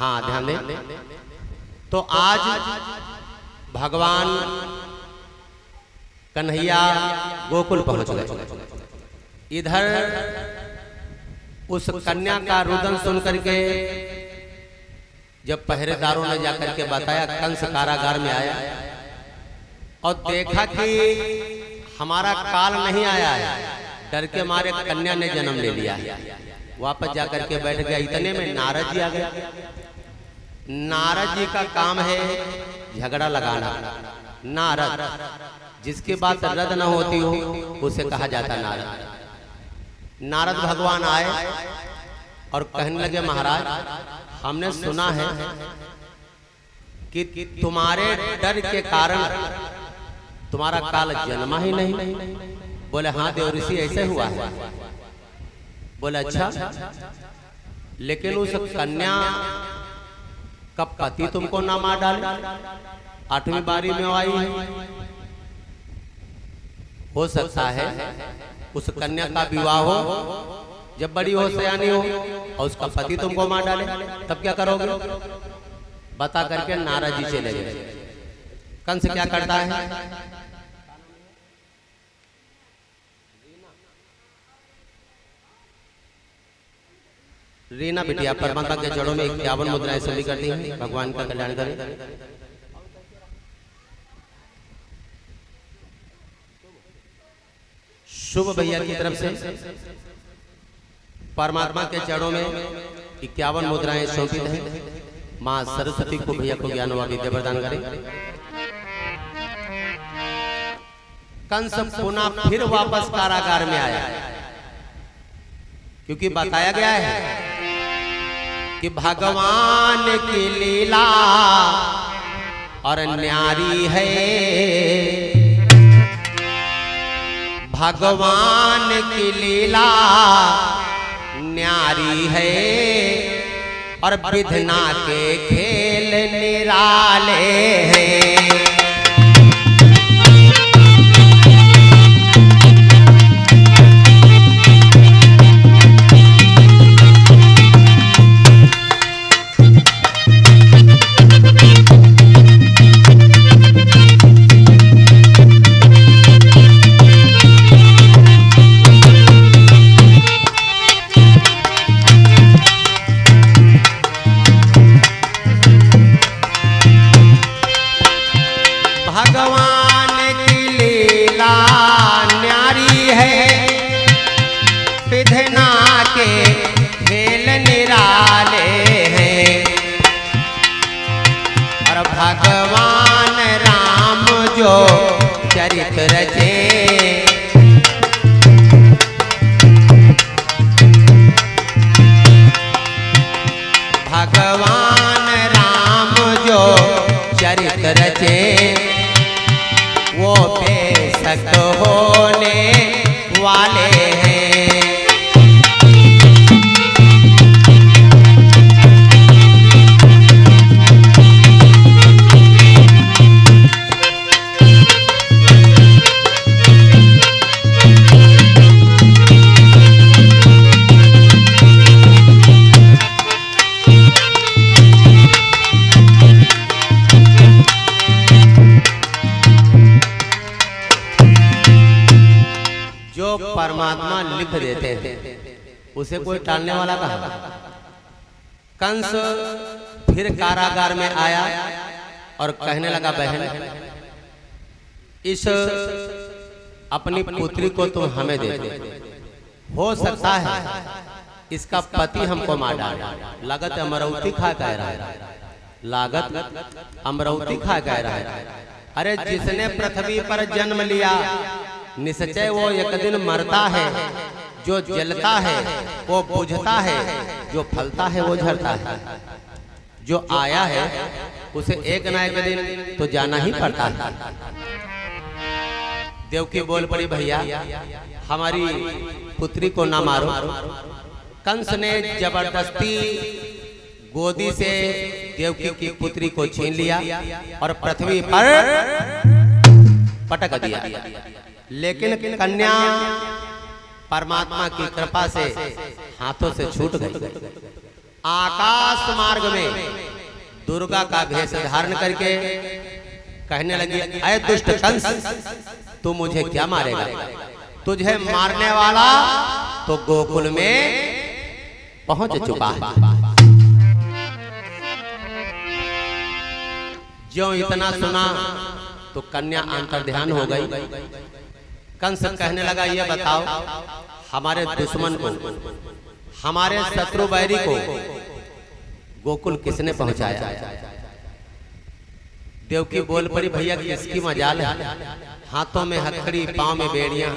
हाँ ध्यान दें। तो आज भगवान कन्हैया गोकुल पहुंच गए। इधर उस कन्या का रुदन सुन करके जब पहरेदारों ने जाकर के बताया, कंस कारागार में आया और देखा कि हमारा काल नहीं आया है, डर के मारे कन्या ने जन्म ले लिया है। वापस जाकर के बैठ गया। इतने में नारद जी आ गए। नारद जी का काम है झगड़ा लगाना। नारद, जिसकी बात रद्द न होती हो उसे कहा जाता नारद। नारद भगवान आए और कहने लगे, महाराज हमने सुना है कि तुम्हारे डर के कारण तुम्हारा काल जन्मा ही नहीं। बोले हाँ देव ऋषि, ऐसे हुआ है। बोले अच्छा, लेकिन उस कन्या का पति तुमको ना मार डाले, 8वीं बारी में आई है। हो सकता है उस कन्या का विवाह हो, जब बड़ी हो, सयानी हो, और उसका पति तुमको मार डाले, तब क्या करोगे? बता करके नारद जी चले गए। कंस क्या करता है? रीना बिटिया परमात्मा के जड़ों में 51 मुद्राएं सभी करती हैं। भगवान का कल्याण करें। शुभ भैया की तरफ से परमात्मा के चरणों में 51 मुद्राएं शोभित हैं। मां सरस्वती को भैया को ज्ञान व विद्या प्रदान करें। कंस पुनः फिर वापस कारागार में आया, क्योंकि बताया गया है कि भगवान की लीला और न्यारी है। भगवान की लीला न्यारी है और विधना के खेल निराले हैं। भगवान राम जो चरित रचे, भगवान राम जो चरित रचे, वो बेशक होने वाले हैं। परमात्मा लिख देते हैं, उसे कोई टालने वाला कहा। कंस फिर कारागार में आया और कहने लगा, बहन इस अपनी पुत्री को तुम हमें दे दो। हो सकता है इसका पति हमको मार डाले। लागत अमरौती खा कह रहा है, लागत अमरौती खा कह रहा है। अरे जिसने पृथ्वी पर जन्म लिया निश्चय वो एक दिन मरता है। जो जलता है वो बुझता है, जो फलता है वो झरता है। जो आया है उसे एक न एक दिन तो जाना ही पड़ता है। देवकी बोल पड़ी, भैया हमारी पुत्री को ना मारो। कंस ने जबरदस्ती गोदी से देवकी की पुत्री को छीन लिया और पृथ्वी पर पटक दिया। लेकिन कन्या परमात्मा की कृपा से हाथों से छूट गई। आकाश मार्ग में दुर्गा का भेष धारण करके कहने लगी, अय दुष्ट कंस, तू मुझे क्या मारेगा? तुझे मारने वाला तो गोकुल में पहुंच चुका है। जो इतना सुना तो कन्या अंतर्ध्यान हो गई। कंस कहने लगा, ये बताओ, हमारे दुश्मन को, हमारे शत्रु बैरी को गोकुल किसने पहुंचाया? देवकी बोल पड़ी, भैया किसकी मजाल है? हाथों में हथकड़ी, पांव में बेड़ियां,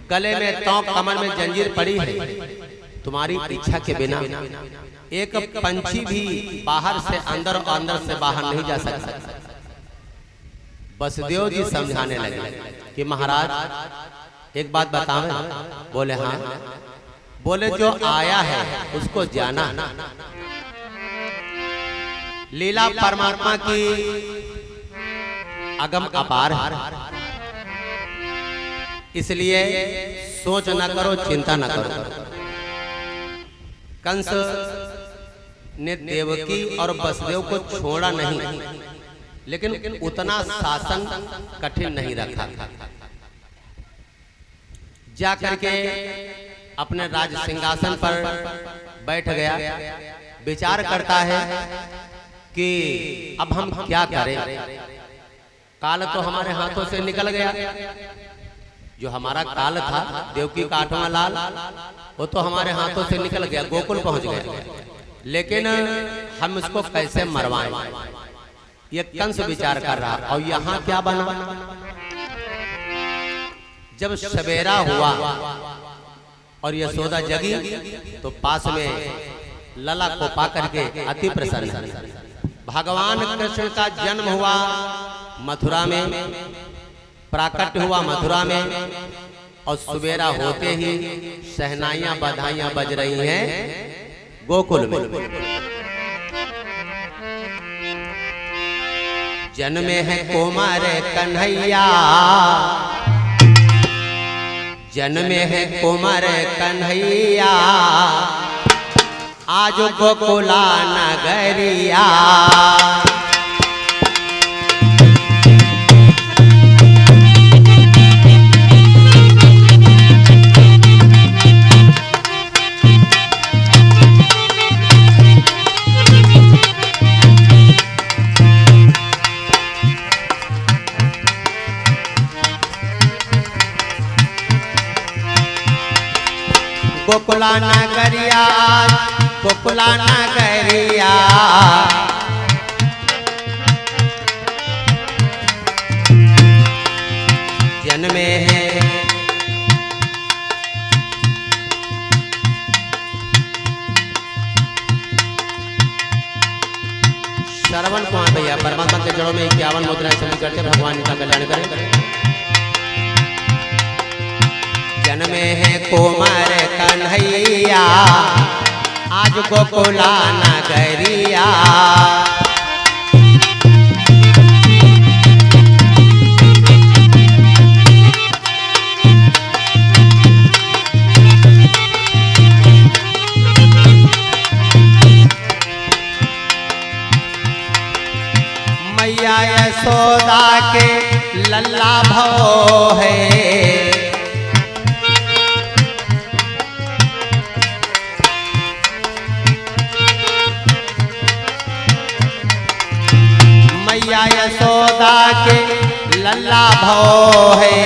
गले में तौक, कमर में जंजीर पड़ी है। तुम्हारी इच्छा के बिना एक पंछी भी बाहर से अंदर और अंदर से बाहर नहीं जा सकता। बसदेव जी समझाने लगे कि महाराज एक बात बतावें? बोले हाँ। बोले जो आया है उसको जाना। लीला परमात्मा की अगम अपार है, इसलिए सोच न करो, चिंता न करो। कंस ने देवकी और वसुदेव को छोड़ा नहीं, लेकिन उतना शासन कठिन नहीं रखा। जाकर के अपने राज सिंहासन पर बैठ गया। विचार करता है कि अब हम क्या करें? काल तो हमारे हाथों से निकल गया। जो हमारा काल था, देवकी का 8वां लाल, वो तो हमारे हाथों से निकल गया, गोकुल पहुंच गया। लेकिन हम उसको कैसे मरवाएं? ये कंस विचार कर रहा। और यहाँ क्या बना? जब सवेरा हुआ और यशोदा जगी तो पास में लला को पाकर के अति प्रसन्न। भगवान कृष्ण का जन्म हुआ मथुरा में, प्राकट्य हुआ मथुरा में, और सवेरा होते ही शहनाइयां बधाइयां बज रही हैं गोकुल में। जन्मे है कुमार कन्हैया, जन्मे है कुमार कन्हैया, आज गोकुला नगरिया। गोकुला नगरिया, गोकुला नगरिया, जन्मे है श्रवण कुमार भैया परमात्मा के जड़ों में 51 मुद्राएं सभी करते भगवान का कल्याण करें। जन्मे है कुमार कन्हैया, आज गोकुला नगरिया। मैया यशोदा के लल्ला भव है, मैया यशोदा के लल्ला भव है।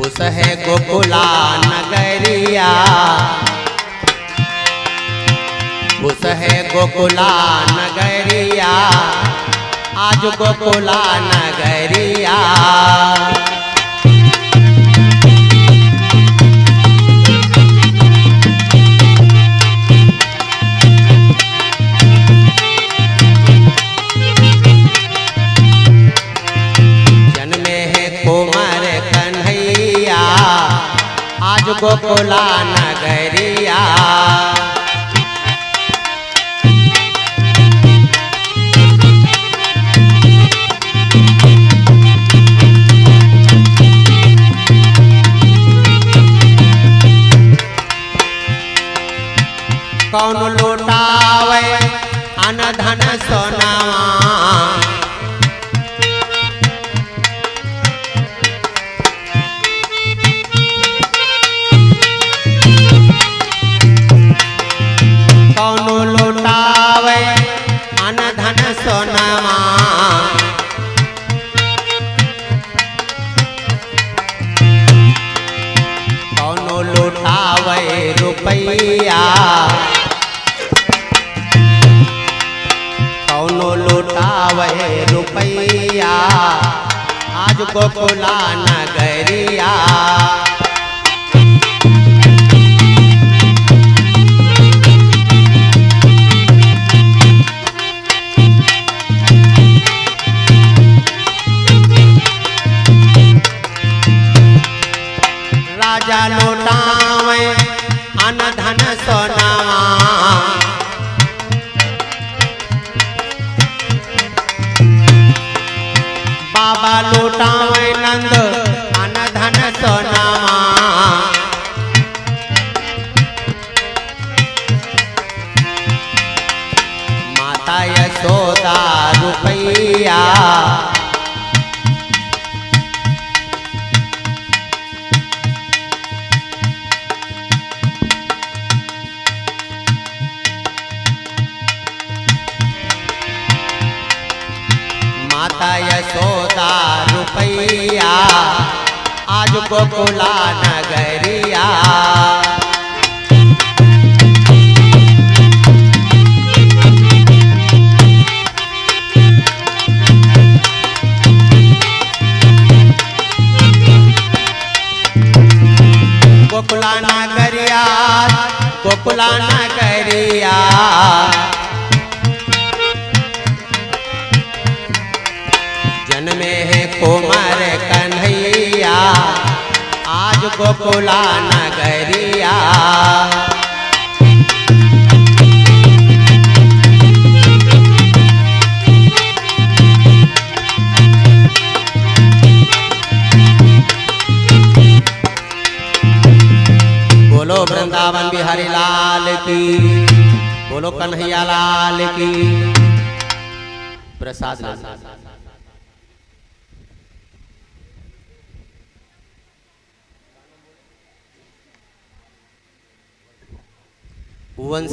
उस है गोकुला नगरिया, उस है गोकुला नगरिया, आज गोकुला नगरिया। जन्मे है कुमार कन्हैया, आज गोकुला नगरिया। कौन लुटावे अन धन सोनावा, कौन लुटावे अन धन सोनावा, कौन लुटावे रुपैया, कौन लुटावे रुपैया, आज गोकुला नगरिया। राजा लुटावे अन धन सोनावा, बाबा लुटावे नंद अन धन सोनावा, माता यशोदा रुपैया, माता यशोदा रुपैया, आज गोकुला नगरिया। गोकुला नगरिया, गोकुला नगरिया, जन्मे है कुमार कन्हैया, आज गोकुला नगरिया। बोलो वृंदावन बिहारी लाल की, बोलो कन्हैया लाल की। प्रसाद वंश